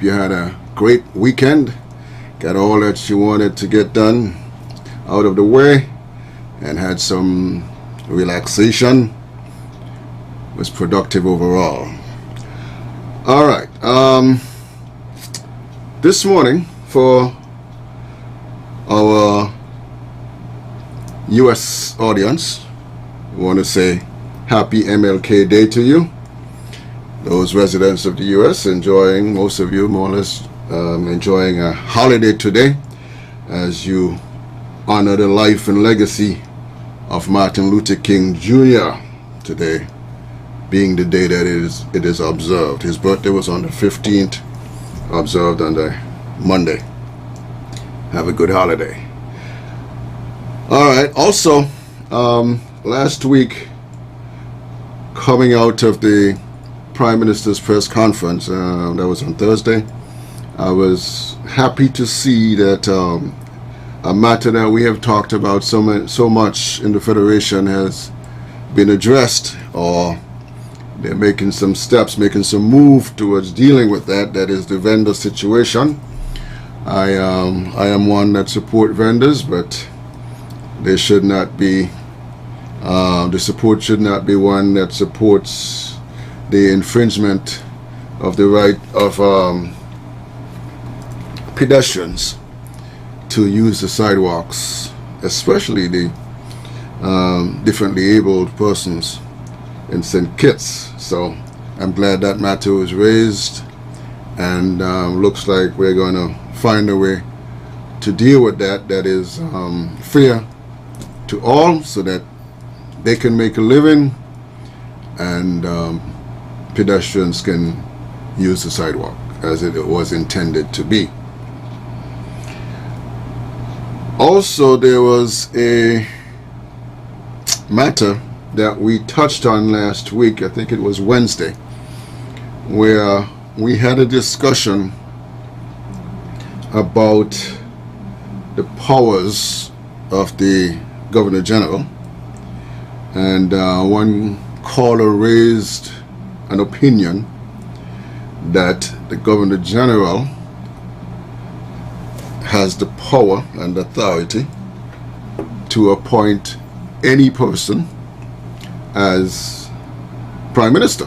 You had a great weekend, got all that you wanted to get done out of the way, and had some relaxation. Was productive overall. All right. This morning for our U.S. audience, we want to say happy MLK Day to you. Those residents of the U.S. enjoying, most of you more or less, enjoying a holiday today as you honor the life and legacy of Martin Luther King Jr. today being the day that it is observed. His birthday was on the 15th, observed on the Monday. Have a good holiday. All right. Also, last week, coming out of the Prime Minister's press conference, that was on Thursday, I was happy to see that a matter that we have talked about so much in the Federation has been addressed, or they're making some steps, making some move towards dealing with that. That is the vendor situation. I am one that support vendors, but they should not be, the support should not be one that supports the infringement of the right of pedestrians to use the sidewalks, especially the differently abled persons in St. Kitts. So I'm glad that matter was raised, and looks like we're going to find a way to deal with that that is fair to all, so that they can make a living and pedestrians can use the sidewalk as it was intended to be. Also, there was a matter that we touched on last week, I think it was Wednesday, where we had a discussion about the powers of the Governor General, and one caller raised an opinion that the Governor General has the power and authority to appoint any person as Prime Minister.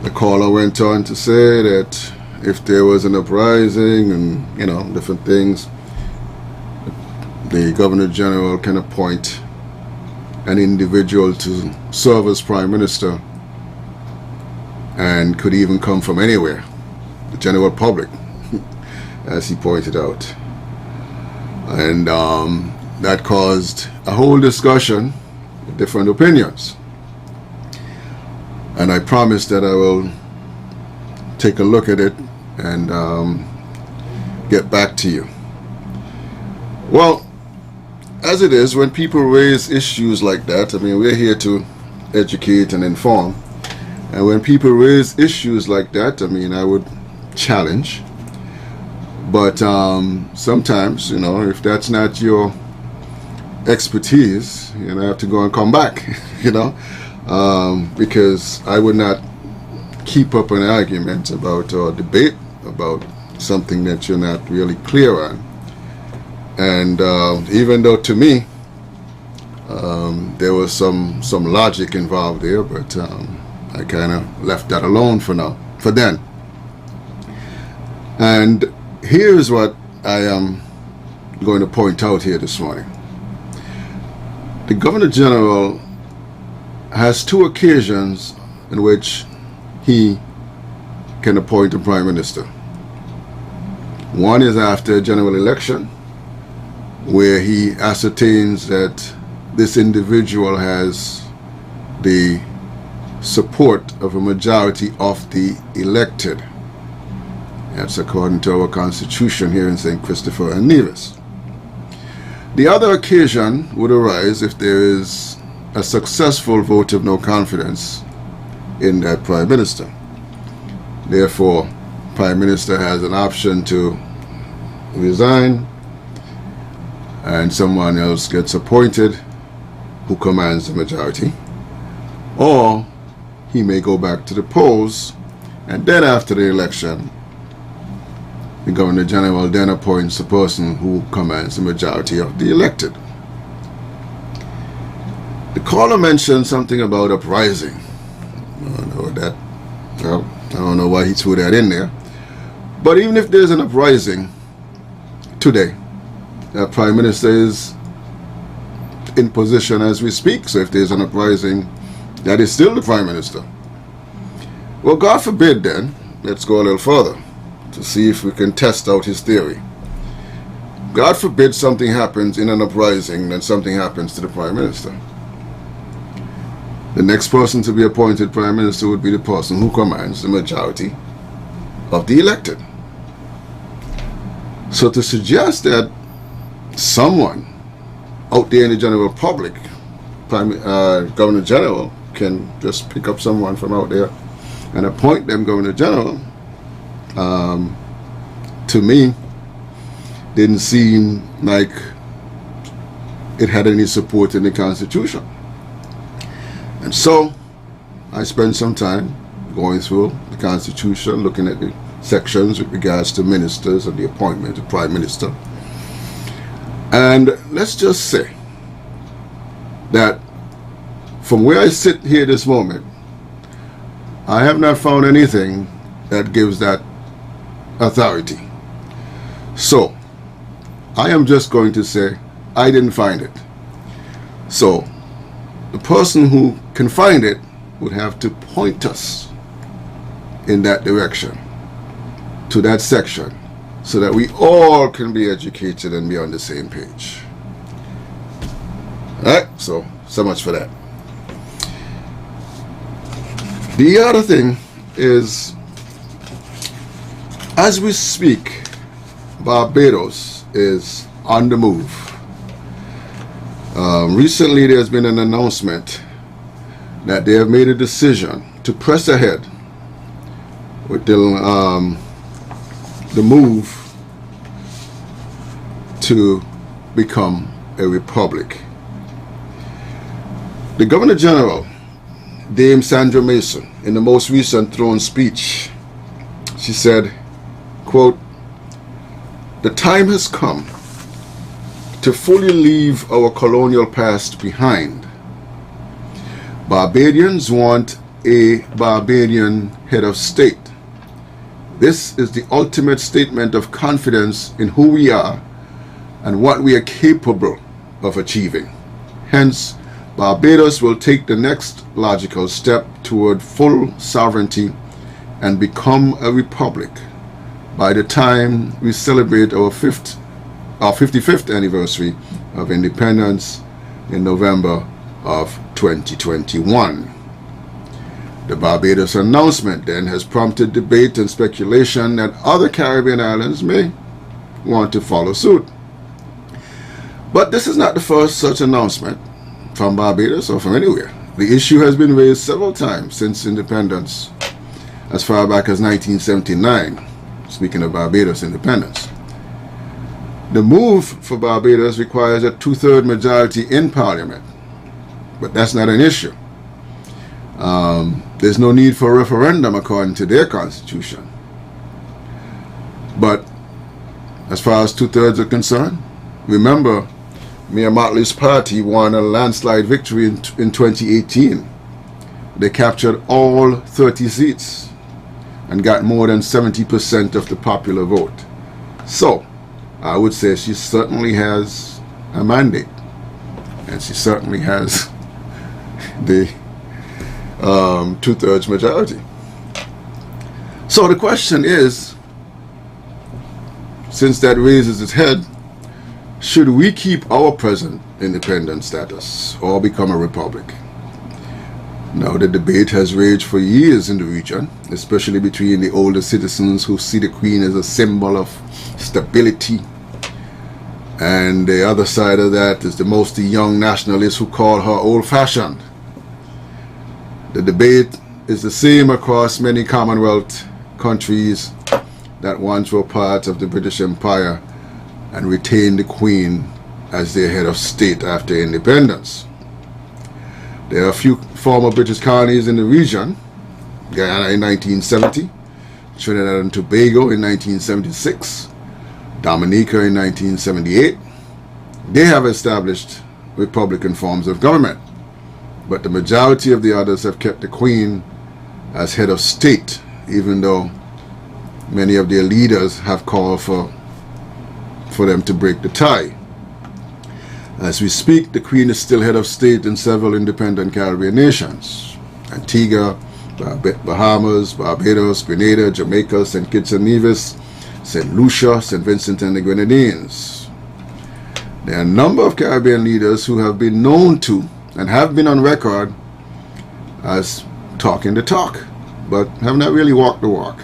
The caller went on to say that if there was an uprising and different things, the Governor General can appoint an individual to serve as Prime Minister, and could even come from anywhere, the general public, as he pointed out. And that caused a whole discussion with different opinions. And I promised that I will take a look at it and get back to you. Well, as it is, when people raise issues like that, I mean, we're here to educate and inform. And when people raise issues like that, I mean, I would challenge. But sometimes, if that's not your expertise, you have to go and come back, because I would not keep up an argument about or debate about something that you're not really clear on. And even though to me there was some logic involved there, but I kind of left that alone for then. And here's what I am going to point out here this morning. The Governor General has two occasions in which he can appoint a Prime Minister. One is after a general election, where he ascertains that this individual has the support of a majority of the elected. That's according to our Constitution here in St. Christopher and Nevis. The other occasion would arise if there is a successful vote of no confidence in that Prime Minister. Therefore, Prime Minister has an option to resign and someone else gets appointed who commands the majority, or he may go back to the polls, and then after the election the Governor General then appoints the person who commands the majority of the elected. The caller mentioned something about uprising. I don't know why he threw that in there. But even if there's an uprising today, the Prime Minister is in position as we speak. So if there's an uprising, that is still the Prime Minister. Well, God forbid then, let's go a little further to see if we can test out his theory. God forbid something happens in an uprising, then something happens to the Prime Minister. The next person to be appointed Prime Minister would be the person who commands the majority of the elected. So to suggest that someone out there in the general public, Governor General, can just pick up someone from out there and appoint them Governor General, to me, didn't seem like it had any support in the Constitution. And so I spent some time going through the Constitution, looking at the sections with regards to ministers and the appointment of Prime Minister. And let's just say that from where I sit here this moment, I have not found anything that gives that authority. So I am just going to say I didn't find it. So the person who can find it would have to point us in that direction, to that section, so that we all can be educated and be on the same page. Alright, so much for that. The other thing is, as we speak, Barbados is on the move. Recently there's been an announcement that they have made a decision to press ahead with the move to become a republic. The Governor General, Dame Sandra Mason, in the most recent throne speech, she said, quote, "The time has come to fully leave our colonial past behind. Barbadians want a Barbadian head of state. This is the ultimate statement of confidence in who we are and what we are capable of achieving. Hence, Barbados will take the next logical step toward full sovereignty and become a republic by the time we celebrate our 55th anniversary of independence in November of 2021. The Barbados announcement then has prompted debate and speculation that other Caribbean islands may want to follow suit. But this is not the first such announcement from Barbados or from anywhere. The issue has been raised several times since independence, as far back as 1979, speaking of Barbados independence. The move for Barbados requires a 2/3 majority in Parliament, but that's not an issue. There's no need for a referendum according to their constitution. But as far as 2/3 are concerned, remember, Mayor Motley's party won a landslide victory in 2018. They captured all 30 seats and got more than 70% of the popular vote. So I would say she certainly has a mandate, and she certainly has the 2/3 majority. So the question is, since that raises its head, should we keep our present independent status or become a republic? Now, the debate has raged for years in the region, especially between the older citizens who see the Queen as a symbol of stability, and the other side of that is the mostly young nationalists who call her old-fashioned. The debate is the same across many Commonwealth countries that once were part of the British Empire and retained the Queen as their head of state after independence. There are a few former British colonies in the region: Guyana in 1970, Trinidad and Tobago in 1976, Dominica in 1978. They have established republican forms of government, but the majority of the others have kept the Queen as head of state, even though many of their leaders have called for them to break the tie. As we speak, the Queen is still head of state in several independent Caribbean nations: Antigua, Bahamas, Barbados, Grenada, Jamaica, St. Kitts and Nevis, St. Lucia, St. Vincent and the Grenadines. There are a number of Caribbean leaders who have been known to and have been on record as talking the talk, but have not really walked the walk.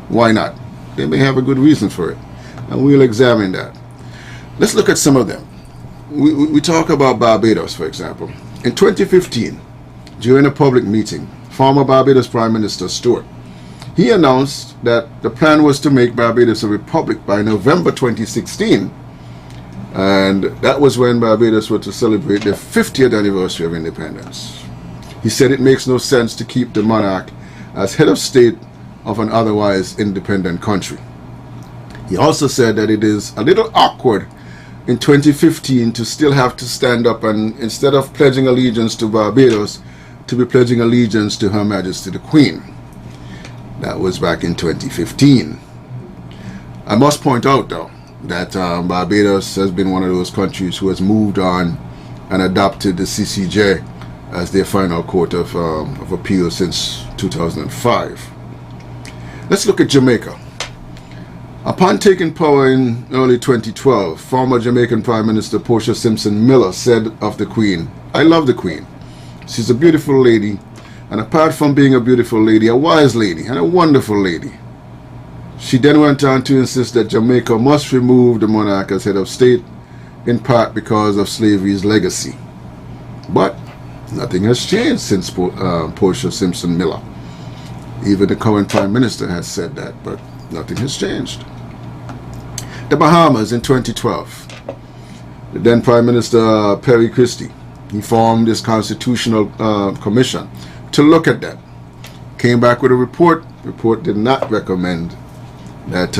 Why not? They may have a good reason for it, and we'll examine that. Let's look at some of them. We talk about Barbados, for example. In 2015, during a public meeting, former Barbados Prime Minister Stewart, he announced that the plan was to make Barbados a republic by November 2016, and that was when Barbados were to celebrate their 50th anniversary of independence. He said it makes no sense to keep the monarch as head of state of an otherwise independent country. He also said that it is a little awkward in 2015 to still have to stand up and, instead of pledging allegiance to Barbados, to be pledging allegiance to Her Majesty the Queen. That was back in 2015. I must point out, though, that Barbados has been one of those countries who has moved on and adopted the CCJ as their final court of appeal since 2005. Let's look at Jamaica. Upon taking power in early 2012, former Jamaican Prime Minister Portia Simpson Miller said of the Queen, "I love the Queen. She's a beautiful lady, and apart from being a beautiful lady, a wise lady and a wonderful lady." She then went on to insist that Jamaica must remove the monarch as head of state, in part because of slavery's legacy. But nothing has changed since Portia Simpson Miller. Even the current Prime Minister has said that, but nothing has changed. The Bahamas in 2012. The then Prime Minister Perry Christie, he formed this constitutional commission to look at that. Came back with a report. The report did not recommend that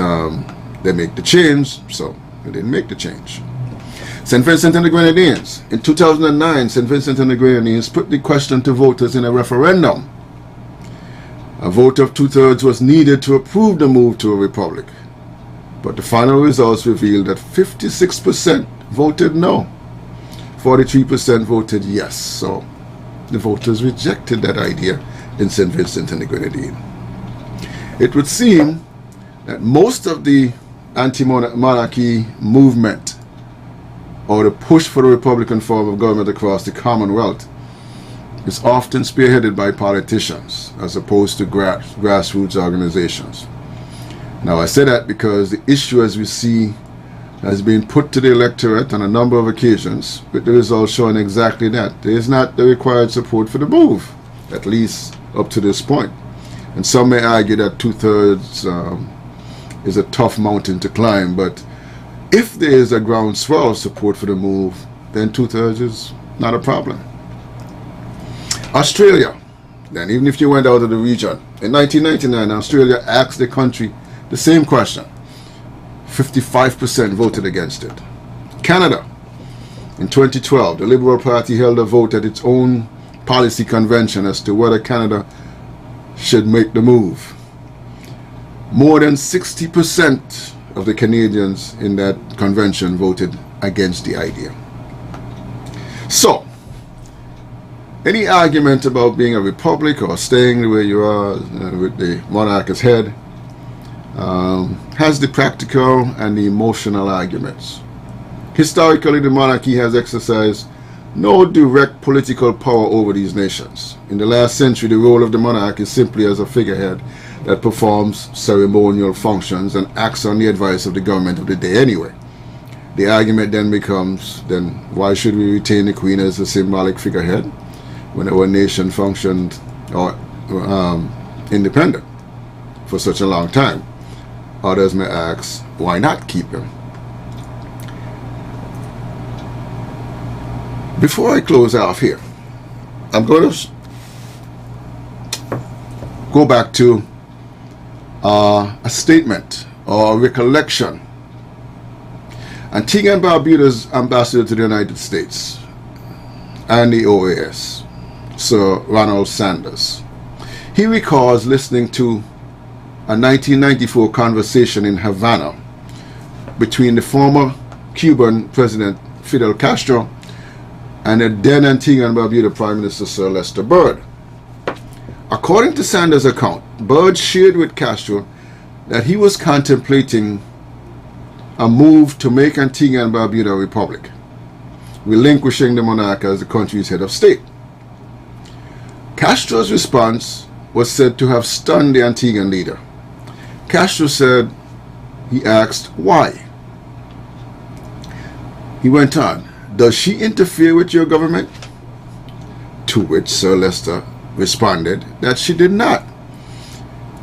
they make the change, so they didn't make the change. St. Vincent and the Grenadines. In 2009, St. Vincent and the Grenadines put the question to voters in a referendum. A vote of 2/3 was needed to approve the move to a republic. But the final results revealed that 56% voted no. 43% voted yes. So the voters rejected that idea in St. Vincent and the Grenadines. It would seem that most of the anti-monarchy movement, or the push for the republican form of government across the Commonwealth, is often spearheaded by politicians as opposed to grassroots organizations. Now, I say that because the issue, as we see, has been put to the electorate on a number of occasions, with the results showing exactly that. There is not the required support for the move, at least up to this point. And some may argue that 2/3 is a tough mountain to climb, but if there is a groundswell of support for the move, then 2/3 is not a problem. Australia, then, even if you went out of the region, in 1999, Australia asked the country the same question. 55% voted against it. Canada, in 2012, the Liberal Party held a vote at its own policy convention as to whether Canada should make the move. More than 60% of the Canadians in that convention voted against the idea. So, any argument about being a republic or staying the way you are with the monarch as head has the practical and the emotional arguments. Historically, the monarchy has exercised no direct political power over these nations. In the last century, the role of the monarch is simply as a figurehead that performs ceremonial functions and acts on the advice of the government of the day anyway. The argument then becomes, then why should we retain the Queen as a symbolic figurehead when our nation functioned independent for such a long time? Others may ask, why not keep him? Before I close off here, I'm going to go back to a statement or a recollection. Antigua and Barbados Ambassador to the United States and the OAS, Sir Ronald Sanders. He recalls listening to a 1994 conversation in Havana between the former Cuban President Fidel Castro and the then Antigua and Barbuda Prime Minister Sir Lester Byrd. According to Sanders' account, Byrd shared with Castro that he was contemplating a move to make Antigua and Barbuda a republic, relinquishing the monarch as the country's head of state. Castro's response was said to have stunned the Antiguan leader. Castro said he asked why. He went on, "Does she interfere with your government?" To which Sir Lester responded that she did not.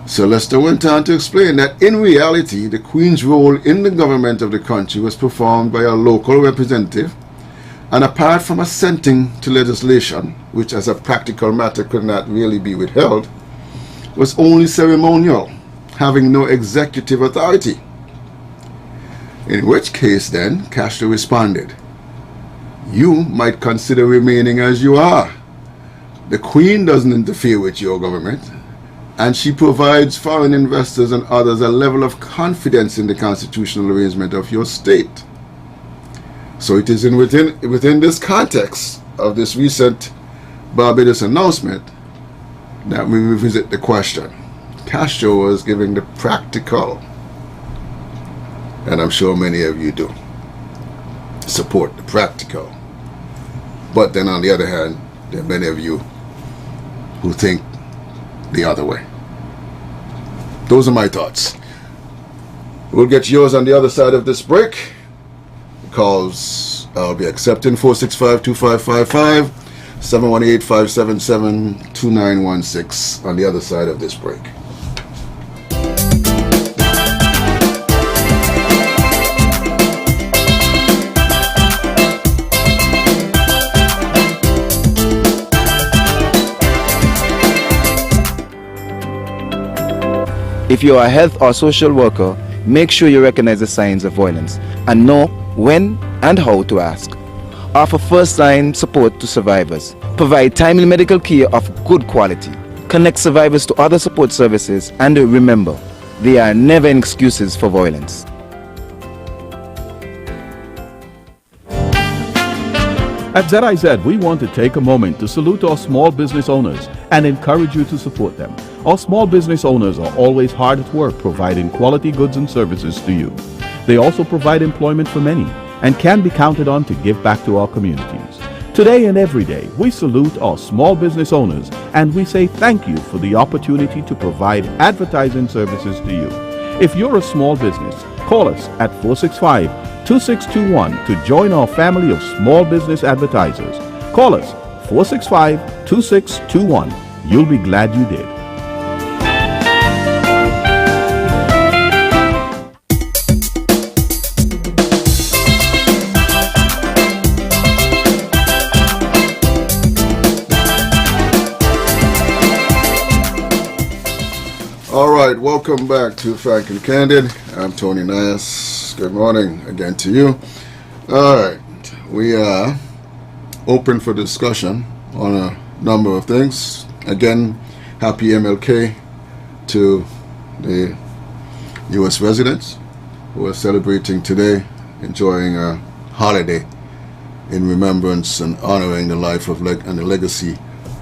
Sir Lester went on to explain that in reality, the Queen's role in the government of the country was performed by a local representative, and apart from assenting to legislation, which as a practical matter could not really be withheld, was only ceremonial, having no executive authority. In which case then, Castro responded, "You might consider remaining as you are. The Queen doesn't interfere with your government, and she provides foreign investors and others a level of confidence in the constitutional arrangement of your state." So it is within this context of this recent Barbados announcement that we revisit the question. Castro was giving the practical, and I'm sure many of you do support the practical. But then on the other hand, there are many of you who think the other way. Those are my thoughts. We'll get yours on the other side of this break. Calls I'll be accepting 465-2555, 718-577-2916 on the other side of this break. If you are a health or social worker, make sure you recognize the signs of violence and know when and how to ask. Offer first-line support to survivors. Provide timely medical care of good quality. Connect survivors to other support services, and remember, there are never excuses for violence. At ZIZ, we want to take a moment to salute our small business owners and encourage you to support them. Our small business owners are always hard at work providing quality goods and services to you. They also provide employment for many and can be counted on to give back to our communities. Today and every day, we salute our small business owners and we say thank you for the opportunity to provide advertising services to you. If you're a small business, call us at 465-2621 to join our family of small business advertisers. Call us 465-2621. You'll be glad you did. All right, welcome back to Frank and Candid. I'm Tony Nias. Good morning again to you. All right, we are open for discussion on a number of things. Again, happy MLK to the U.S. residents who are celebrating today, enjoying a holiday in remembrance and honoring the life of and the legacy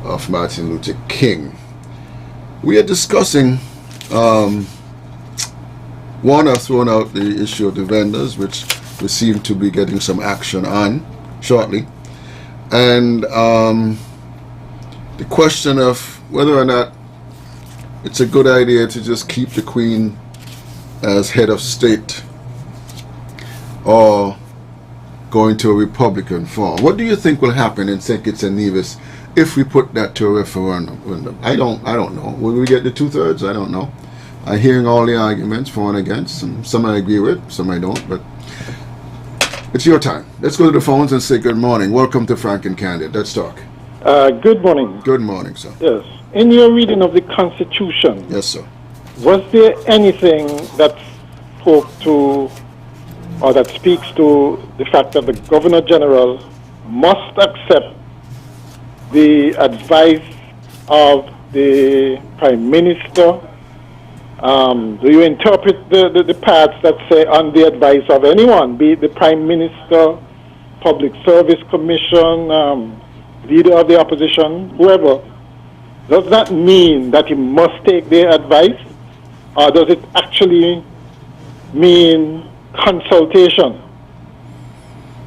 of Martin Luther King. We are discussing one, I've thrown out the issue of the vendors, which we seem to be getting some action on shortly, and the question of whether or not it's a good idea to just keep the Queen as head of state or going to a Republican form. What do you think will happen in St. Kitts and Nevis if we put that to a referendum? I don't know. Will we get the 2/3? I don't know. I'm hearing all the arguments for and against, and some I agree with, some I don't, but it's your time. Let's go to the phones and say good morning. Welcome to Frank and Candid. Let's talk. Good morning. Good morning, sir. Yes. In your reading of the Constitution, Yes, sir. was there anything that spoke to or that speaks to the fact that the Governor General must accept the advice of the Prime Minister? Do you interpret the parts that say on the advice of anyone, be it the Prime Minister, Public Service Commission, leader of the opposition, whoever? Does that mean that he must take their advice, or does it actually mean consultation?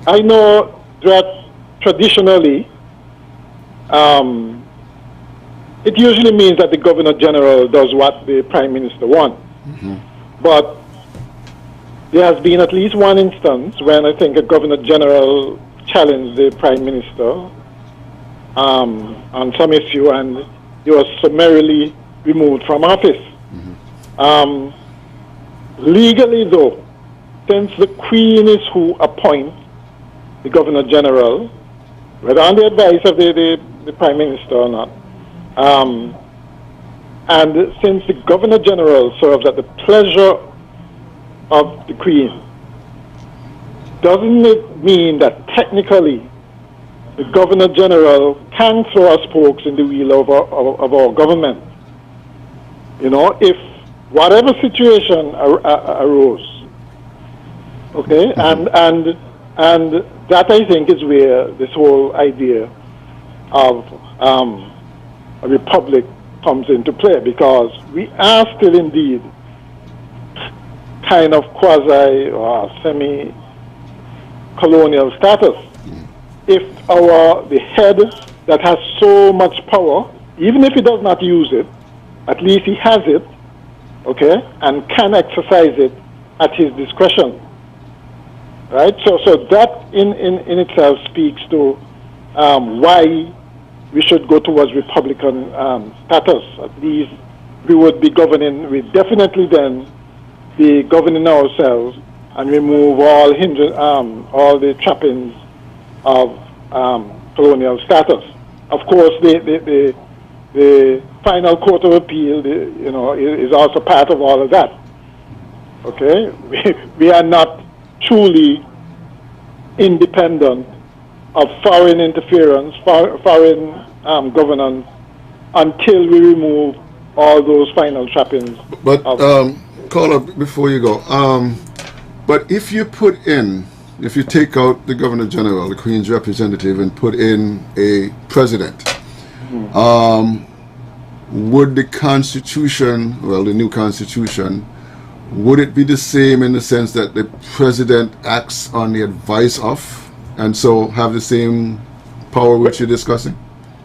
I know that traditionally it usually means that the Governor General does what the Prime Minister wants. But there has been at least one instance when I think a Governor General challenged the Prime Minister on some issue, and he was summarily removed from office. Legally, though, since the Queen is who appoints the Governor General, whether on the advice of the Prime Minister or not, and since the Governor General serves at the pleasure of the Queen, doesn't it mean that technically the Governor General can throw spokes in the wheel of our government? You know, if whatever situation arose, okay, and that, I think, is where this whole idea of a republic comes into play, because we are still indeed kind of quasi or semi-colonial status. If the head that has so much power, even if he does not use it, at least he has it, okay, and can exercise it at his discretion, right? So that in itself speaks to why we should go towards Republican status. At least we would be governing, we definitely then be governing ourselves and remove all the trappings of colonial status. Of course, the final court of appeal, is also part of all of that. Okay, we are not truly independent of foreign interference, foreign governance, until we remove all those final trappings. But caller, before you go, but if you take out the Governor General, the Queen's representative, and put in a president, would the Constitution, the new Constitution, would it be the same in the sense that the president acts on the advice of, and so have the same power which you're discussing?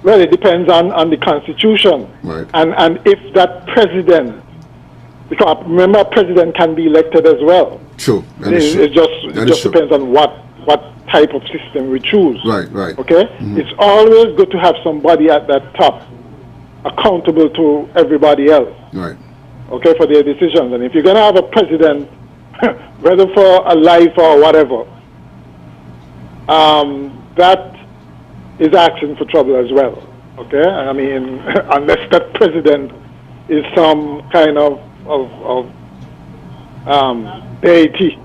Well, it depends on the Constitution. Right. And if that president, because remember, a president can be elected as well. True. It just depends on what type of system we choose. Right. Okay? It's always good to have somebody at that top accountable to everybody else. Right. Okay, for their decisions. And if you're going to have a president, whether for a life or whatever, that is asking for trouble as well. Okay? I mean, unless that president is some kind of deity,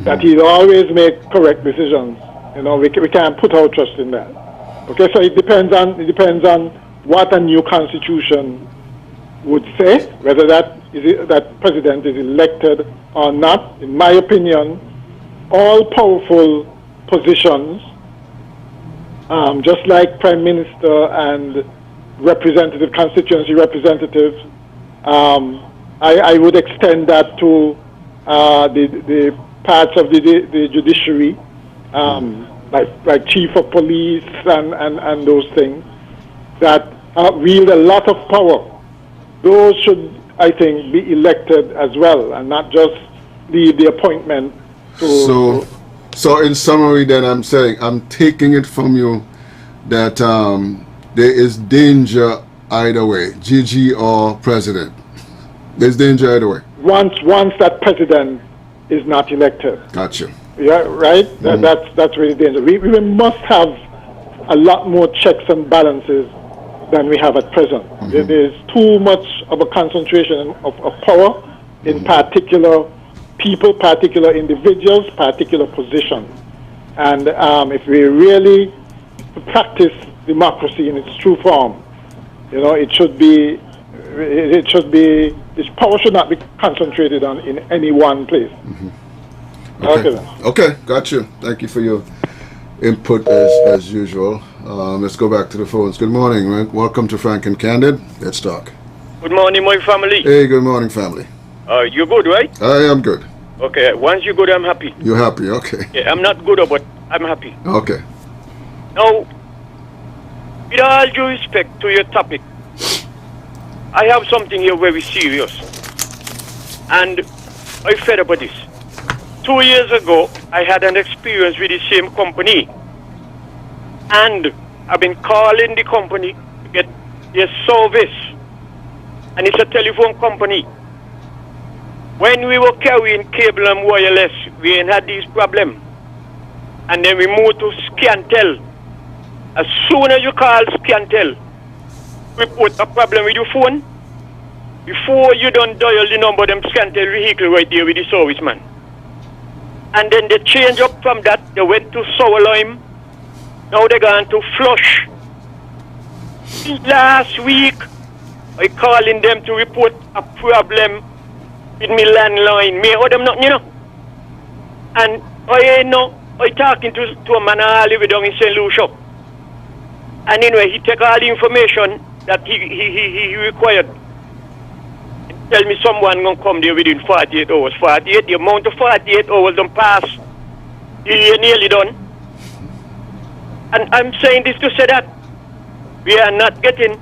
that he'll always make correct decisions. You know, we can't put our trust in that. Okay, so it depends on what a new constitution would say, whether that president is elected or not. In my opinion, all powerful positions, just like prime minister and representative, constituency representatives, I would extend that to the parts of the judiciary, like chief of police and those things that wield a lot of power. Those should, I think, be elected as well, and not just leave the appointment to... So in summary, then, I'm taking it from you that there is danger either way, GG or president. There's danger either way. Once that president is not elected. Gotcha. Yeah, right? That's really dangerous. We must have a lot more checks and balances than we have at present. There is too much of a concentration of power in particular people, particular individuals, particular positions. And if we really practice democracy in its true form, this power should not be concentrated in any one place. Okay, got you. Thank you for your input as usual. Let's go back to the phones. Good morning, man. Welcome to Frank and Candid. Let's talk. Good morning, my family. Hey, good morning, family. You're good, right? I am good. Okay, once you're good, I'm happy. You're happy, okay. Yeah, I'm not good, but I'm happy. Okay. Now, with all due respect to your topic, I have something here very serious. And I'm fed up with this. 2 years ago, I had an experience with the same company. And I've been calling the company to get their service. And it's a telephone company. When we were carrying cable and wireless, we ain't had this problem. And then we moved to Scantel. As soon as you call Scantel, we put a problem with your phone. Before you don't dial the number, them Scantel vehicle right there with the serviceman. And then they change up from that, they went to Sour Lime. Now they're going to Flush. Last week, I calling them to report a problem with me landline. Me owe them nothing, And I talking to a man I live down in St. Lucia. And anyway, he take all the information that he required. Tell me someone gonna come there within 48 hours. 48, the amount of 48 hours don't pass. You're nearly done. And I'm saying this to say that we are not getting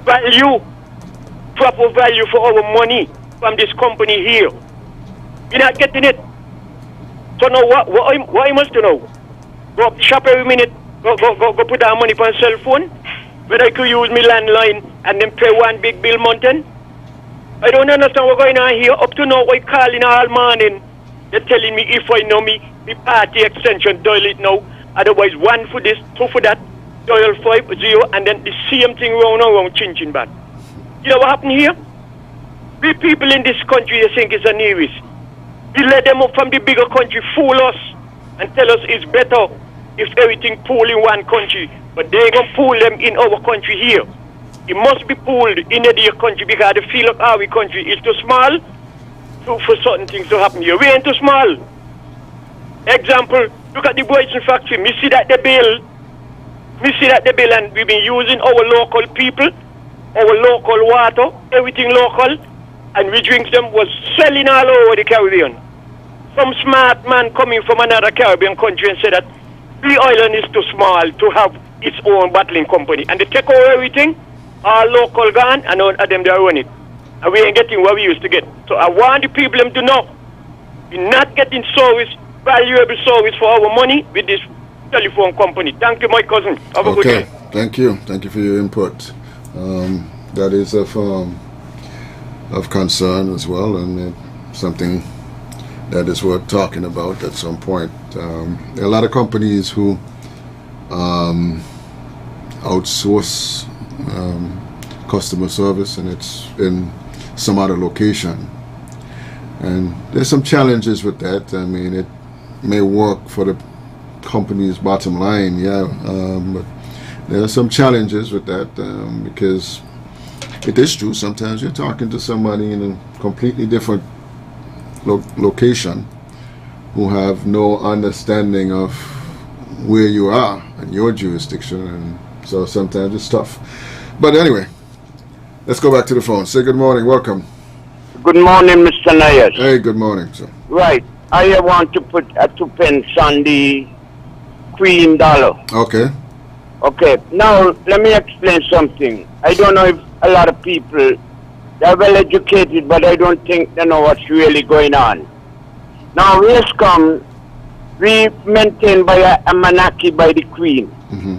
value, proper value for our money from this company here. We're not getting it. So now what I must do now? Go up the shop every minute, go put our money on cell phone, whether I could use my landline and then pay one big bill mountain. I don't understand what's going on here. Up to now, I calling all morning. They're telling me if I know me party extension, dial it now. Otherwise, 1 for this, 2 for that, dial 50, and then the same thing round and round, chin back. You know what happened here? We people in this country, they think it's a nearest. We let them up from the bigger country fool us and tell us it's better if everything pool in one country. But they ain't gonna pool them in our country here. It must be pooled in their country because the feel of our country is too small for certain things to happen here. We ain't too small. Example, look at the Boyson factory. Me see that the bill and we've been using our local people, our local water, everything local, and we drink them was selling all over the Caribbean. Some smart man coming from another Caribbean country and said that the island is too small to have its own bottling company. And they take over everything, all local gone, and all of them they run it. And we ain't getting what we used to get. So I want the people to know, we're not getting service, valuable service for our money with this telephone company. Thank you, my cousin. Have a good day. Thank you. Thank you for your input. That is of concern as well, and something that is worth talking about at some point. There are a lot of companies who outsource customer service, and it's in some other location. And there's some challenges with that. I mean, it may work for the company's bottom line, but there are some challenges with that because it is true. Sometimes you're talking to somebody in a completely different location who have no understanding of where you are and your jurisdiction, and so sometimes it's tough. But anyway, let's go back to the phone. Say good morning. Welcome. Good morning, Mr. Nayas. Hey, good morning, sir. Right. I want to put a 2 pence on the Queen dollar. Okay. Okay. Now, let me explain something. I don't know if a lot of people, they're well educated, but I don't think they know what's really going on. Now, race come, we maintained by a monarchy by the Queen. Mm-hmm.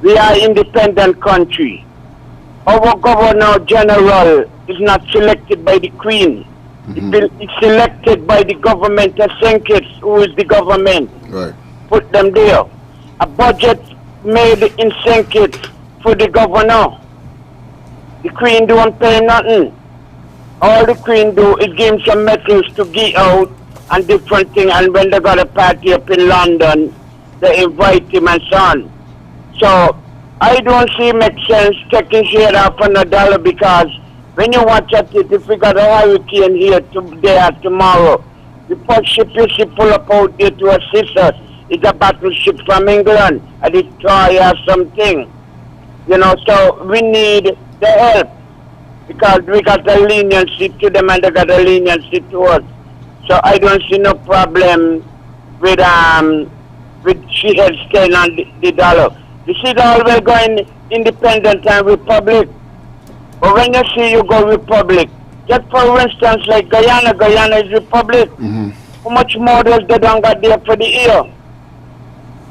We are independent country. Our Governor General is not selected by the Queen. Mm-hmm. It's selected by the government of St. Kitts, who is the government. Right. Put them there. A budget made in St. Kitts for the governor. The Queen don't pay nothing. All the Queen do is give him some metals to get out and different things. And when they got a party up in London, they invite him and so on. So I don't see it make sense taking share off $100 because when you watch at it, if we got a hurricane here today or tomorrow, the first ship you see pull up out there to assist us is a battleship from England, a destroyer or something. You know, so we need the help because we got a leniency to them and they got a leniency to us. So I don't see no problem with she had staying on the dollar. You see, they always going independent and republic. But when you see you go republic, just for instance, like Guyana is republic. How much more does they don't got there for the year?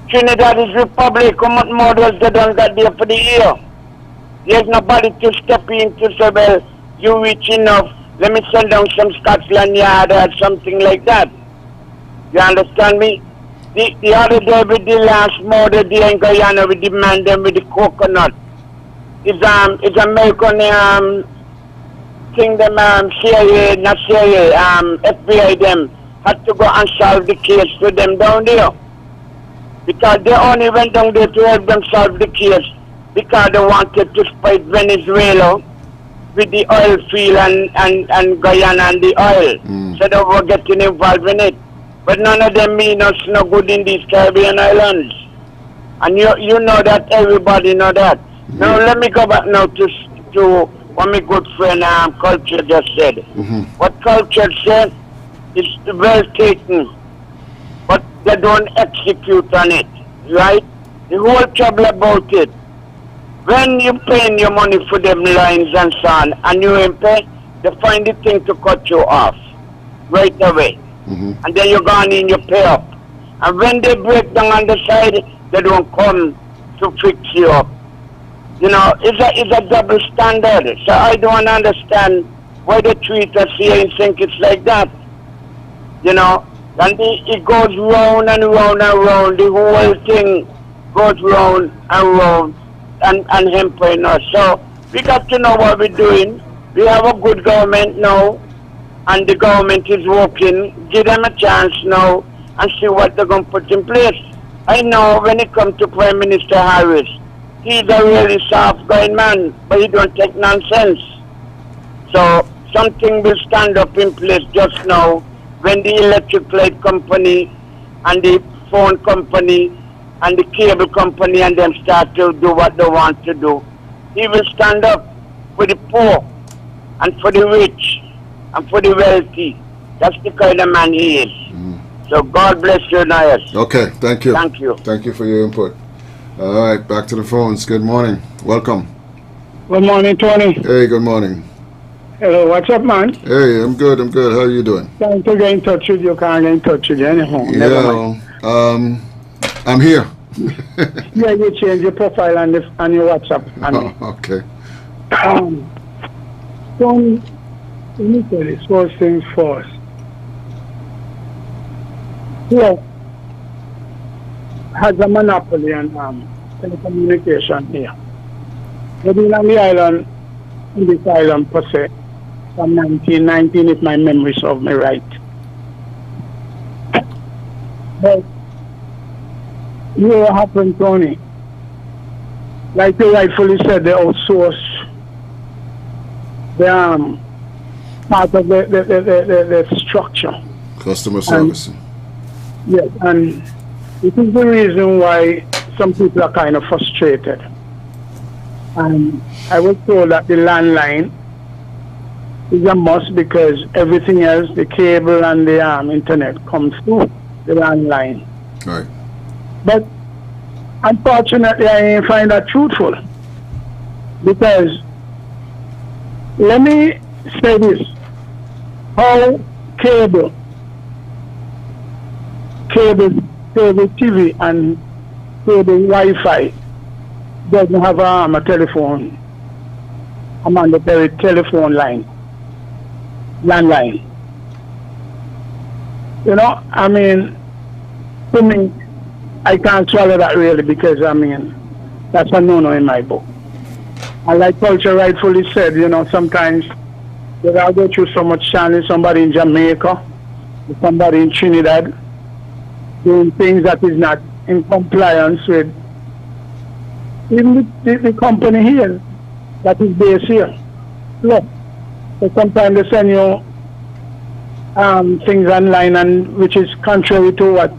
Trinidad is republic. How much more does they don't got there for the year? There's nobody to step in to say, well, you rich enough, let me send down some Scotland Yard or something like that. You understand me? The other day with the last murder there in Guyana with the man them with the coconut. It's American thing them CIA, not CIA, FBI them had to go and solve the case for them down there. Because they only went down there to help them solve the case because they wanted to spite Venezuela with the oil field and Guyana and the oil. So they were getting involved in it. But none of them mean us no good in these Caribbean islands. And you know that, everybody know that. Now let me go back now to what my good friend Culture just said. What Culture said is well taken, but they don't execute on it, right? The whole trouble about it, when you paying your money for them lines and so on, and you ain't pay, they find the thing to cut you off right away. And then you go on in, you pay up. And when they break down on the side, they don't come to fix you up. You know, it's a double standard. So I don't understand why they treat us here in St. Kitts like that. You know, and it goes round and round and round. The whole thing goes round and round and hampering us. So we got to know what we're doing. We have a good government now, and the government is working. Give them a chance now and see what they're going to put in place. I know when it comes to Prime Minister Harris, he's a really soft-going man, but he don't take nonsense. So something will stand up in place just now when the electric light company and the phone company and the cable company and them start to do what they want to do. He will stand up for the poor and for the rich and for the wealthy. That's the kind of man he is. So God bless you, Nias. Okay, thank you. Thank you. Thank you for your input. All right, back to the phones. Good morning. Welcome. Good morning, Tony. Hey, good morning. Hello, what's up, man? Hey, I'm good. How are you doing? Trying to get in touch with you, can't get in touch with you anyhow. Never mind. I'm here. Yeah, you change your profile on your WhatsApp. Okay. Tony, let me tell you, first things first. Yes, has a monopoly on telecommunication here. Living on the island, in this island per se, from 1919, if my memory serves me right. But what happened, Tony? Like you rightfully said, they outsource the part of the structure. Customer servicing. Yes, and this is the reason why some people are kind of frustrated. And I was told that the landline is a must because everything else, the cable and the internet, comes through the landline. Right. But unfortunately, I ain't find that truthful. Because let me say this: how cable TV and cable Wi-Fi doesn't have a telephone. I'm on the very telephone line, landline. You know, I mean, to me, I can't swallow that really because, I mean, that's a no-no in my book. And like Culture rightfully said, sometimes you gotta go through so much challenge, somebody in Jamaica, somebody in Trinidad, doing things that is not in compliance with even the company here that is based here. Look, so sometimes they send you things online and which is contrary to what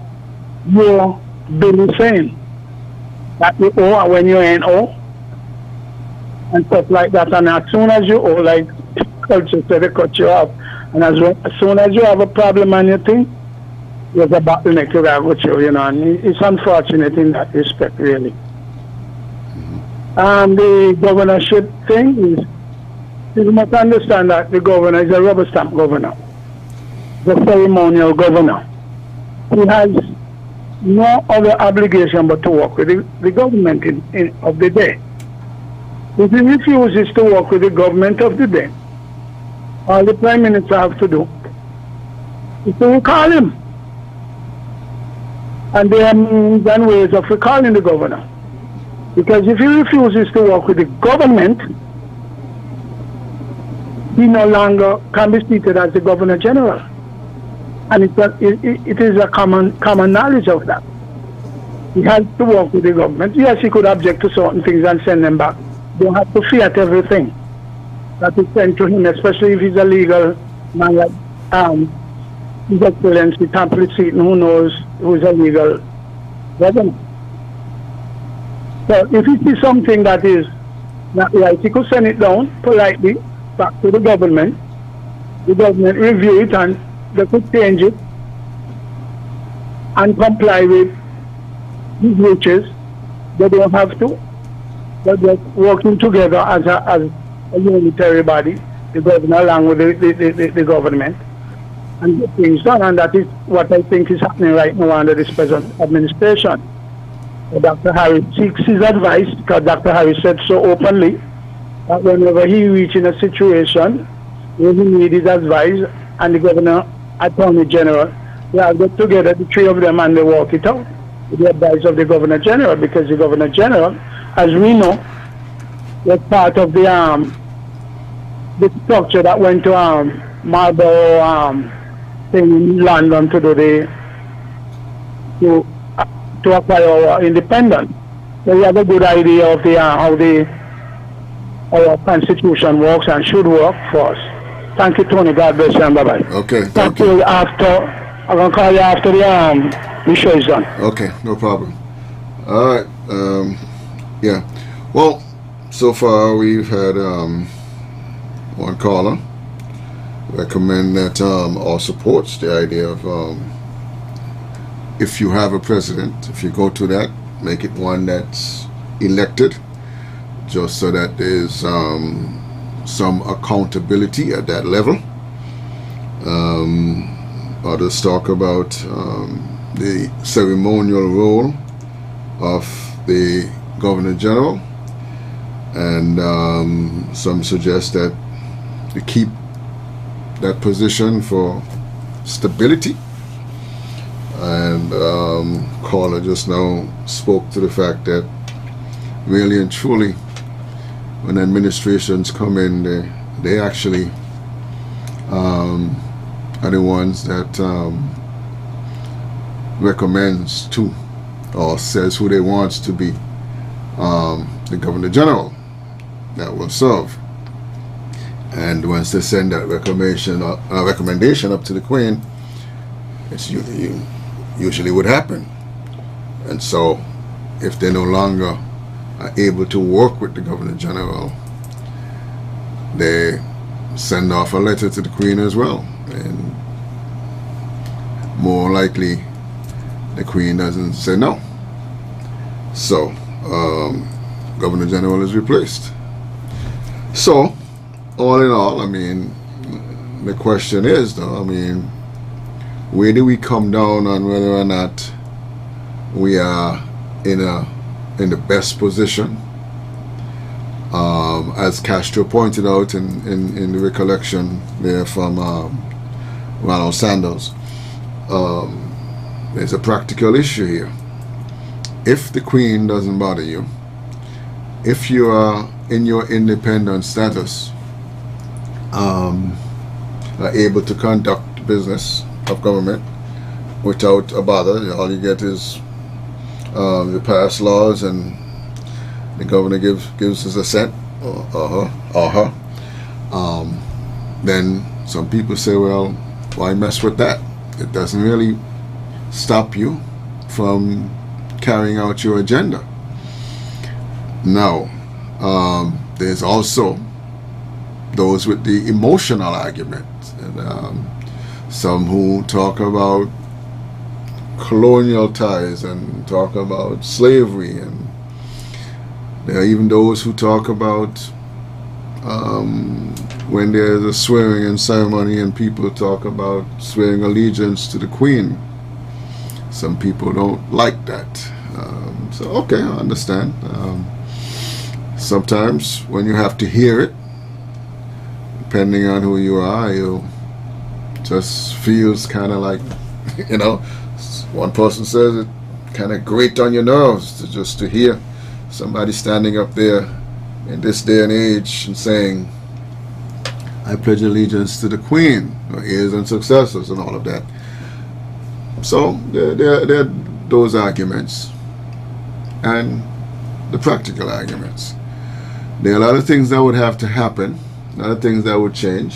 your bill is saying. That you owe when you ain't owe. And stuff like that. And as soon as you owe, like Culture said, they cut you off. And as soon as you have a problem on your thing, there's a bottleneck to that with you, and it's unfortunate in that respect, really. The governorship thing is, you must understand that the governor is a rubber stamp governor, the ceremonial governor. He has no other obligation but to work with the government of the day. If he refuses to work with the government of the day, all the Prime Minister have to do is to recall him. And there are means and ways of recalling the governor. Because if he refuses to work with the government, he no longer can be seated as the Governor General. And it is a common knowledge of that. He has to work with the government. Yes, he could object to certain things and send them back. They don't have to fiat everything that is sent to him, especially if he's a legal man like His Excellency Temple Seaton, who knows who's a legal governor. So if he sees something that is not right, he could send it down politely back to the government review it, and they could change it and comply with his wishes. They don't have to. They're just working together as a unitary body, the governor along with the government, and get things done. And that is what I think is happening right now under this present administration. So Dr. Harris seeks his advice, because Dr. Harris said so openly that whenever he reaches in a situation where he needs his advice, and the governor, attorney general, they all get together, the three of them, and they work it out with the advice of the governor general, because the governor general, as we know, was part of the structure that went to Marlborough thing in London to do to acquire our independence. So we have a good idea of how our constitution works and should work for us. Thank you, Tony. God bless you, and bye-bye. Okay, Thank you. I'm going to call you after the show is done. Okay, no problem. All right. Yeah. Well, so far we've had one caller recommend that all supports the idea of if you have a president, if you go to that, make it one that's elected, just so that there's some accountability at that level. Others talk about the ceremonial role of the Governor General, and some suggest that to keep that position for stability. And caller just now spoke to the fact that really and truly, when administrations come in, they actually are the ones that recommends to or says who they wants to be the Governor General that will serve. And once they send that recommendation up to the Queen, it's usually would happen. And so if they no longer are able to work with the Governor General, they send off a letter to the Queen as well, and more likely the Queen doesn't say no. So Governor General is replaced. So all in all, I mean, the question is though, I mean, where do we come down on whether or not we are in the best position? As Castro pointed out in the recollection there from Ronald Sanders, there's a practical issue here. If the Queen doesn't bother you, if you are in your independent status, are able to conduct business of government without a bother. All you get is you pass laws and the governor gives his assent or her. Then some people say, well, why mess with that? It doesn't really stop you from carrying out your agenda. Now, there's also those with the emotional argument, and some who talk about colonial ties and talk about slavery, and there are even those who talk about when there's a swearing-in ceremony and people talk about swearing allegiance to the Queen. Some people don't like that. So, okay, I understand. Sometimes when you have to hear it, depending on who you are, you just feels kind of like, you know, one person says it kind of grate on your nerves to hear somebody standing up there in this day and age and saying, I pledge allegiance to the Queen, or heirs and successors, and all of that. So there are those arguments and the practical arguments. There are a lot of things that would have to happen, a lot of things that would change.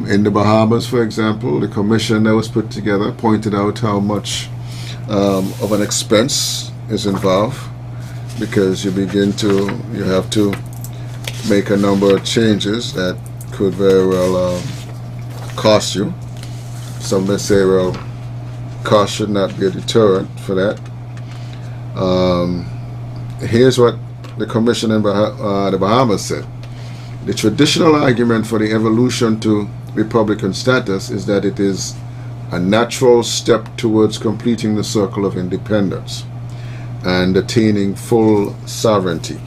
In the Bahamas, for example, the commission that was put together pointed out how much of an expense is involved, because you have to make a number of changes that could very well cost you. Some may say, well, cost should not be a deterrent for that. Here's what the commission in the Bahamas said. The traditional argument for the evolution to Republican status is that it is a natural step towards completing the circle of independence and attaining full sovereignty,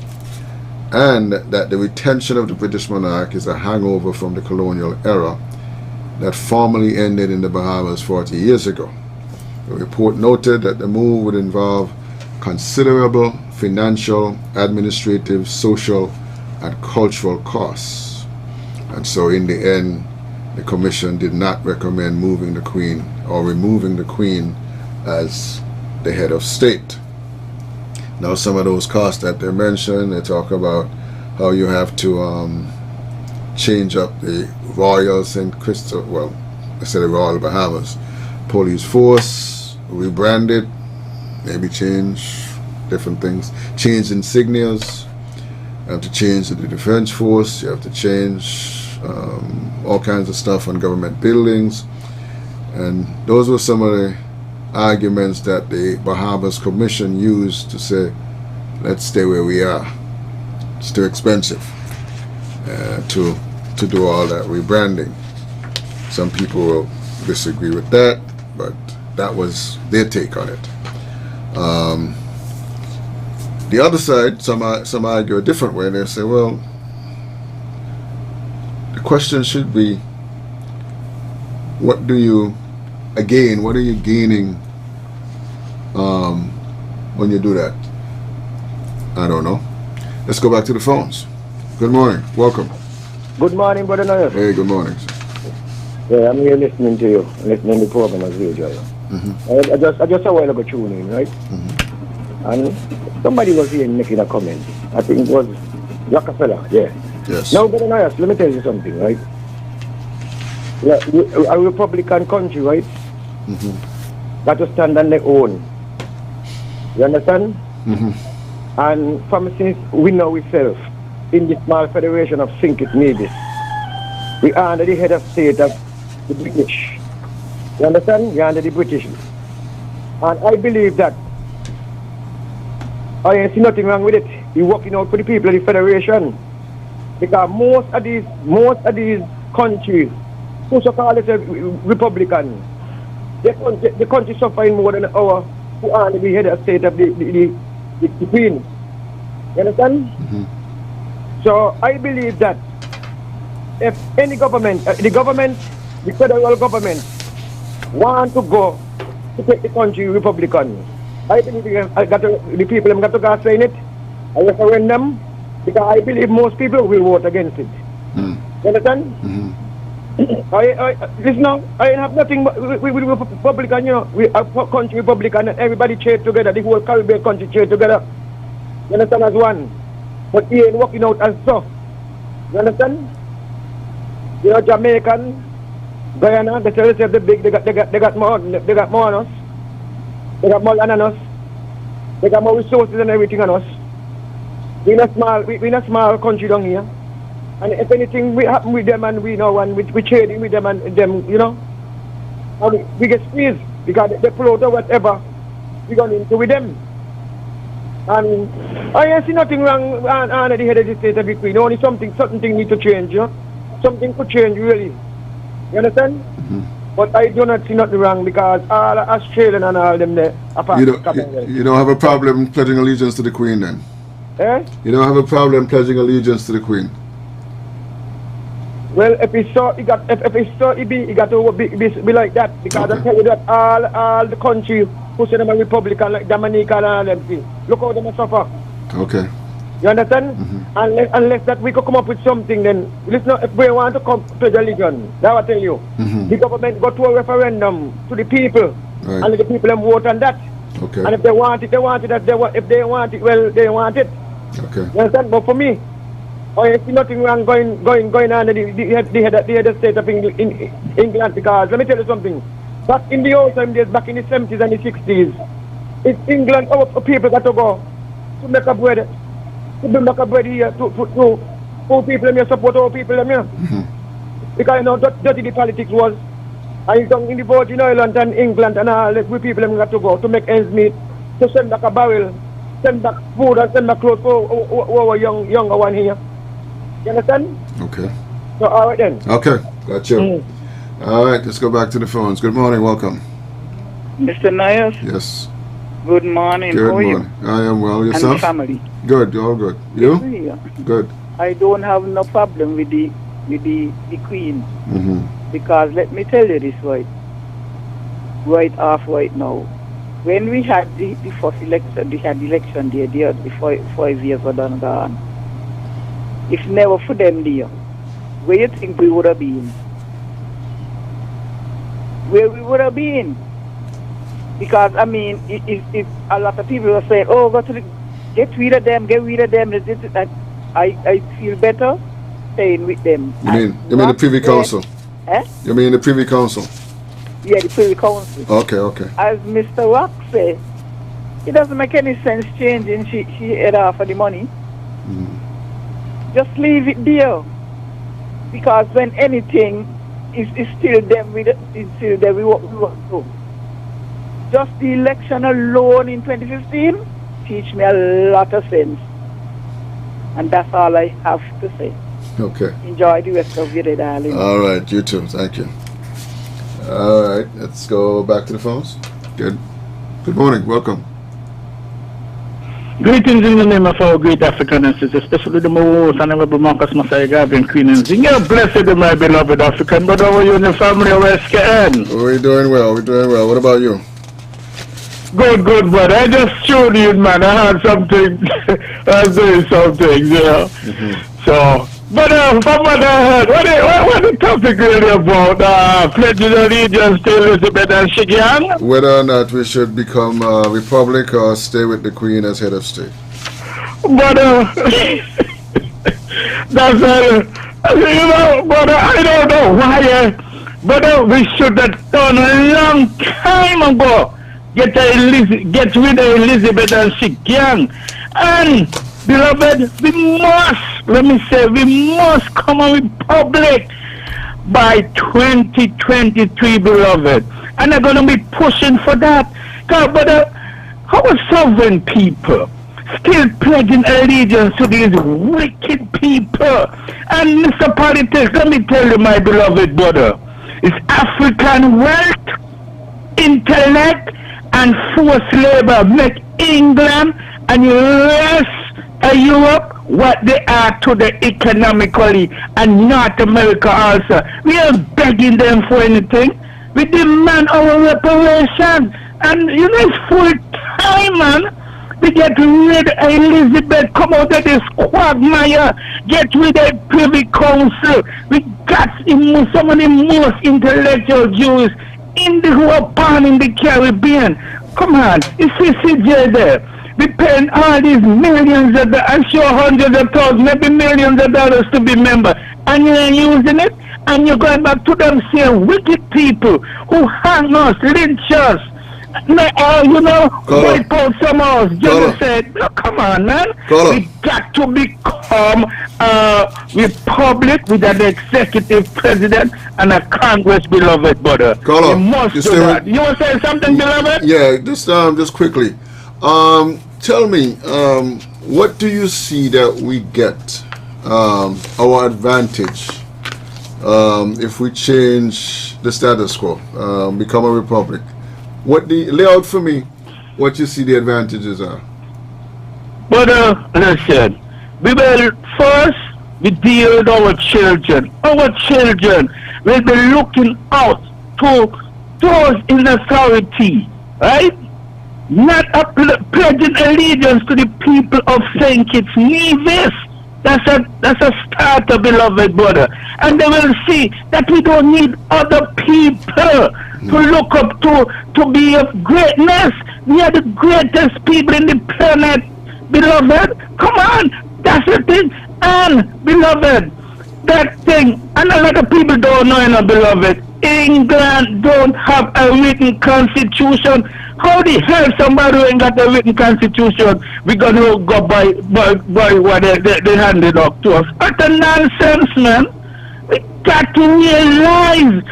and that the retention of the British monarch is a hangover from the colonial era that formally ended in the Bahamas 40 years ago. The report noted that the move would involve considerable financial, administrative, social, and cultural costs. And so in the end, the commission did not recommend moving the Queen or removing the Queen as the head of state. Now, some of those costs that they mentioned, they talk about how you have to change up the Royal St. Christopher, well, instead of Royal Bahamas, police force, rebrand it, maybe change different things, change insignias, you have to change the defense force, you have to change all kinds of stuff on government buildings. And those were some of the arguments that the Bahamas Commission used to say, let's stay where we are. It's too expensive to do all that rebranding. Some people will disagree with that, but that was their take on it. The other side, some argue a different way. They say, well, the question should be, what are you gaining when you do that? I don't know. Let's go back to the phones. Good morning. Welcome. Good morning, Brother Noel. Hey, good morning. Yeah, I'm here listening to you, listening to the program as usual. Mm-hmm. I just a while ago tuned in, right? Mm-hmm. And somebody was here making a comment. I think it was Rockefeller, yeah. Yes. Now, Brother Noel, let me tell you something, right? Yeah, a Republican country, right? Mm-hmm. Got to stand on their own. You understand? Mm-hmm. And from since we know ourselves in this small federation of think it maybe, we are under the head of state of the British. You understand? We are under the British. And I believe that I ain't see nothing wrong with it. We're working out for the people of the federation. Because most of these countries who so-called Republican, the country suffering more than our who are the head of state of the Queen. You understand? Mm-hmm. So I believe that if any government, the federal government, want to go to take the country Republican, I believe the people have got to go sign it, a referendum, Because I believe most people will vote against it. Mm. You understand? Listen now, I have nothing but we Republican, you know, we are country Republican and everybody cheer together, the whole Caribbean country cheer together. You understand, as one. But he ain't working out as so. You understand? You know, Jamaican, Guyana, they tell themselves they got more on us. They got more land on us. They got more resources and everything on us. We're not small country down here. And if anything we happen with them and we know and we trading with them and them, you know, and we get squeezed because they pull out or whatever we gone into with them. And I see nothing wrong on the head of the state of the Queen. Only something need to change, you know. Something could change really. You understand? But I do not see nothing wrong because all Australian and all them there. You don't have a problem pledging allegiance to the Queen then? Eh? You don't have a problem pledging allegiance to the Queen? Well, if he saw, he got to be like that because I tell you that all the country who say them are Republican like Jamaica and all them things. Look how they suffer. Okay. You understand? Unless that we could come up with something, then listen. If we want to come to the religion, now I tell you, the government go to a referendum to the people, and let the people them vote on that. Okay. And if they want it, they want it. If they want it, well, they want it. Okay. You understand? But for me, I see nothing wrong going on the head of state of England because let me tell you something. Back in the old time days, back in the 70s and the 60s, it's England, our people got to go to make a bread. To make a bread here, to people here support our people here. Because you know, dirty the politics was. And down in the Virgin Islands and England and all that, we people have got to go to make ends meet, to send back a barrel, send back food and send back clothes for our younger one here. You understand? Okay. So, all right then. Okay, got you. All right, let's go back to the phones. Good morning, welcome. Mr. Nias? Yes. Good morning. Good How are morning. you? I am well. Yourself? And family? Good, all good. You? Yeah. Good. I don't have no problem with the Queen. Because let me tell you this right off right now. When we had the first election, we had the election there, the 5 years were done gone. If never for them there, where you think we would have been? Where we would have been? Because I mean, if a lot of people are saying, "Oh, get rid of them," I feel better staying with them. You mean the Privy Council? Eh? You mean the Privy Council? Yeah, the Privy Council. Okay. As Mr. Rock said, it doesn't make any sense changing she head off for the money. Just leave it there. Because when anything is still them we want to. Just the election alone in 2015 teach me a lot of sense. And that's all I have to say. Okay. Enjoy the rest of your day, darling. All right, you too. Thank you. All right, let's go back to the phones. Good morning. Welcome. Greetings in the name of our great African ancestors, especially the most honorable Marcus Masai Gavin Queen and Zinger. Blessed, my beloved African. But how are you and your family of SKN? We're doing well. What about you? Good, but I just tuned in, man. I had something. I was doing something, you know. So, but from what I heard, what the topic really about? Pledging allegiance to Elizabeth and Shigyang? Whether or not we should become a republic or stay with the Queen as head of state. But that's you know. But I don't know why. But we should have done a long time ago. Get rid of Elizabeth and Shigyang. And beloved, we must come a republic by 2023, beloved. And they're going to be pushing for that. But our sovereign people still pledging allegiance to these wicked people. And Mr. Politics, let me tell you, my beloved brother, it's African wealth, intellect, and forced labor make England and the rest of Europe what they are today economically, and North America also. We are begging them for anything. We demand our reparation. And you know, it's full time, man. We get rid of Elizabeth, come out of this quagmire, get rid of Privy Council. We got some of the most intellectual Jews who are born in the Caribbean. Come on, it's CCJ there. We paying all these millions of dollars, I'm sure hundreds of thousands, maybe millions of dollars to be member, and you ain't using it, and you're going back to them same wicked people who hang us, lynch us, wipe out some of us. Just said, no, come on, man. We got to become a republic with an executive president and a Congress, beloved brother. We must do that. You want to say something, beloved? Yeah, just quickly. Tell me, what do you see that we get our advantage if we change the status quo, become a republic? Lay out for me what you see the advantages are. But listen, we will first deal with our children. Our children will be looking out to those in authority, right? Not pledging allegiance to the people of St. Kitts Nevis. That's a starter, beloved brother. And they will see that we don't need other people to look up to be of greatness. We are the greatest people in the planet, beloved. Come on, that's the thing. And, beloved, that thing, and a lot of people don't know, beloved, England don't have a written constitution. How the hell somebody who ain't got a written constitution, we gonna go by what they handed up to us? What a nonsense, man. We got to realize,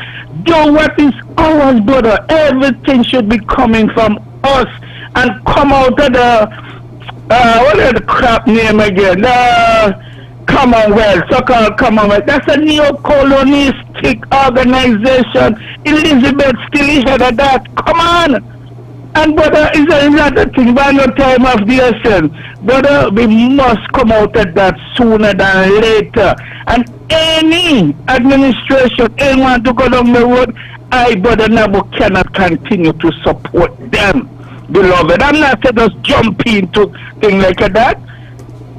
do what is ours, brother. Everything should be coming from us and come out of what is the crap name again? Commonwealth, so-called Commonwealth. That's a neo-colonistic organization. Elizabeth still head of that. Come on. And brother, is that the thing? By no time of the essence. Brother, we must come out of that sooner than later. And any administration, anyone to go down the road, I, brother Nabu, cannot continue to support them, beloved. I'm not saying just jump into things like that.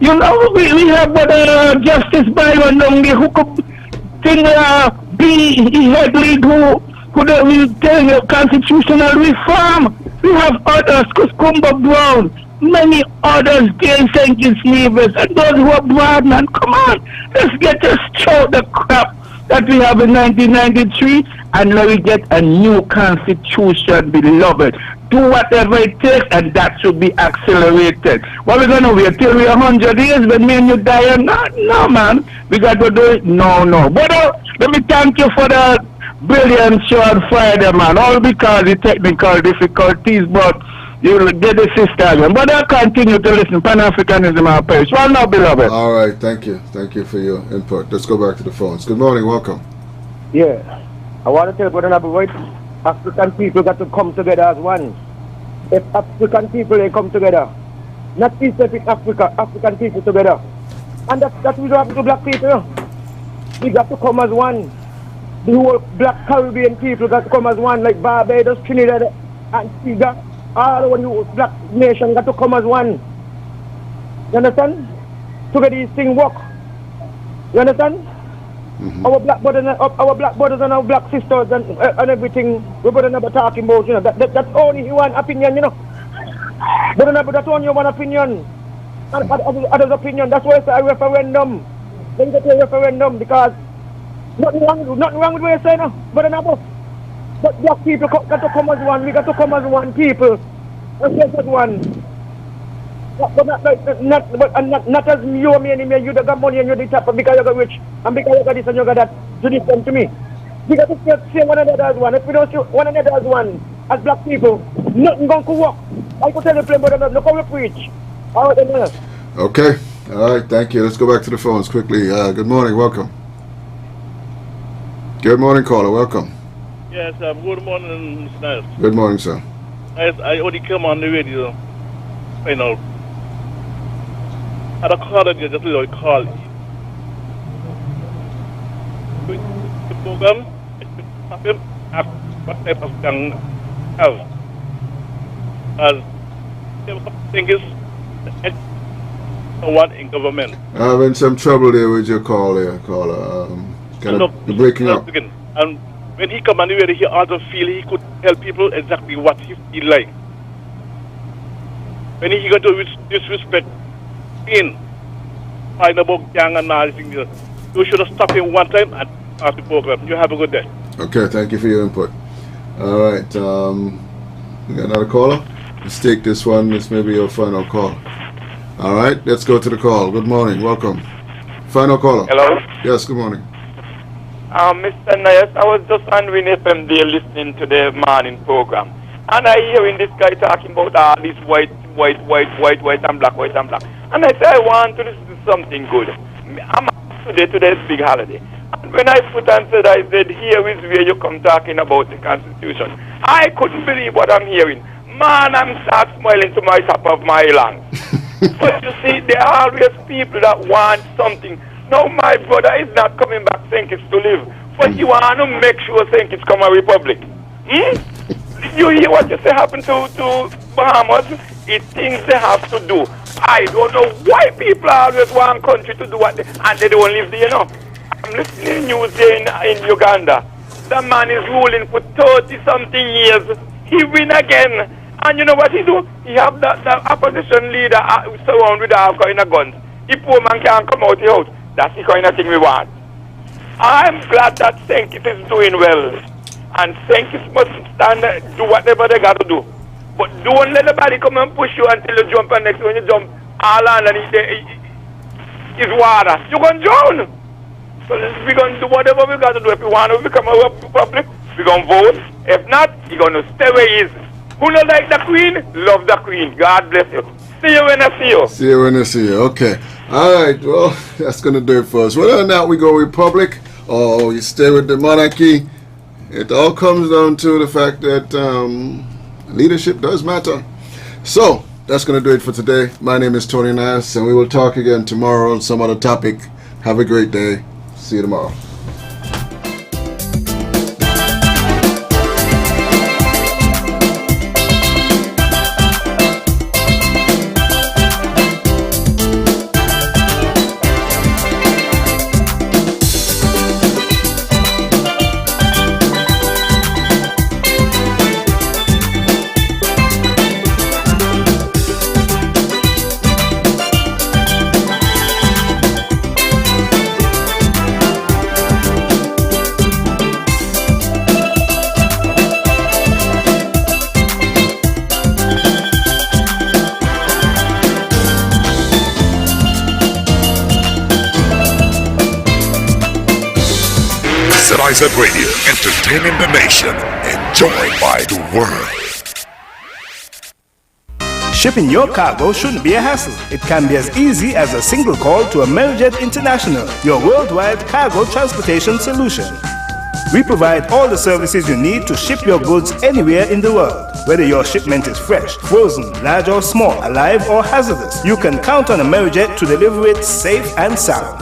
You know, we have Justice Byron down there who could be head lead who could tell constitutional reform. We have others, Kuskumba Brown, many others there in St. Kitts Nevis, and those who are broad, man. Come on, let's get us through the crap that we have in 1993, and now we get a new constitution, beloved. Do whatever it takes, and that should be accelerated. What we're gonna wait till we're 100 years when me and you die? No, man. We got to do it. No. But let me thank you for the brilliant show on Friday, man. All because of the technical difficulties, but you will get the system. But I'll continue to listen. Pan-Africanism our perish. Well, now, beloved. All right, thank you. Thank you for your input. Let's go back to the phones. Good morning, welcome. Yeah. I want to tell Brother Nabu, right? African people got to come together as one. If African people they come together, not East Africa, African people together. And that's what happen to black people. We got to come as one. The whole black Caribbean people got to come as one, like Barbados, Trinidad, Antigua. All the new black nation got to come as one. You understand? To get these things work. You understand? Mm-hmm. Our black brothers and our black sisters and everything we better never talking about, you know. That's only one opinion, you know. But that's only one opinion. And others' opinion. That's why it's a referendum. Then get a referendum because nothing wrong with what you say, no. But black people got to come as one. We got to come as one people. Let's get as one. But not as you, me, and me, you got money and you the top because you got rich and because you got this and you got that. Do this come to me. We got to see one another as one. If we don't see one another as one, as black people, nothing going to work. I could tell you, brother, look how we preach. All right, then. Okay. All right, thank you. Let's go back to the phones quickly. Good morning, welcome. Good morning, caller, welcome. Yes, good morning, Mr. Niles. Good morning, sir. I only come on the radio, you know. I call it, just really call it. The program, what type of young have. As Thing is, one in government. Having some trouble there with your call there, caller. You're breaking up. And when he come anywhere, he also feel he could tell people exactly what he feel like. When he got to disrespect, find about gang and all these things, you should have stopped him one time and start the program. You have a good day. Okay, thank you for your input. All right, we got another caller. Let's take this one. This may be your final call. All right, let's go to the call. Good morning. Welcome. Final caller. Hello? Yes, good morning. Mr. Nayas, I was just on Win FM there listening to the morning program. And I hearing this guy talking about all this white and black. And I said, I want to listen to something good. I'm today's big holiday. And when I put and said, here is where you come talking about the Constitution. I couldn't believe what I'm hearing. Man, I'm start smiling to my top of my lungs. But you see, there are always people that want something. No, my brother is not coming back saying it's to live. But you want to make sure saying it's come a republic. You hear what you say happened to Bahamas? It's things they have to do. I don't know why people always want country to do what and they don't live there, you know. I'm listening to news there in Uganda. The man is ruling for 30-something years. He win again. And you know what he do? He have the opposition leader surrounded with all kind of guns. The poor man can't come out of the house. That's the kind of thing we want. I'm glad that Senkis is doing well. And Senkis must stand, do whatever they got to do. But don't let nobody come and push you until you jump, and next when you jump, all underneath is water. You're going to drown. So we're going to do whatever we got to do. If we want to become a republic, we're going to vote. If not, you're going to stay where he is. Who don't like the Queen? Love the Queen. God bless you. See you when I see you. See you when I see you. Okay. All right. Well, that's going to do it for us. Whether or not we go republic or you stay with the monarchy, it all comes down to the fact that leadership does matter. So that's going to do it for today. My name is Tony Nass, and we will talk again tomorrow on some other topic. Have a great day. See you tomorrow. Radio, entertaining the nation, enjoyed by the world. Shipping your cargo shouldn't be a hassle. It can be as easy as a single call to Amerijet International, your worldwide cargo transportation solution. We provide all the services you need to ship your goods anywhere in the world. Whether your shipment is fresh, frozen, large or small, alive or hazardous, you can count on Amerijet to deliver it safe and sound.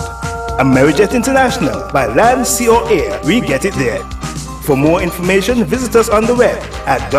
Amerijet International, by land, sea or air, we get it there. For more information, visit us on the web at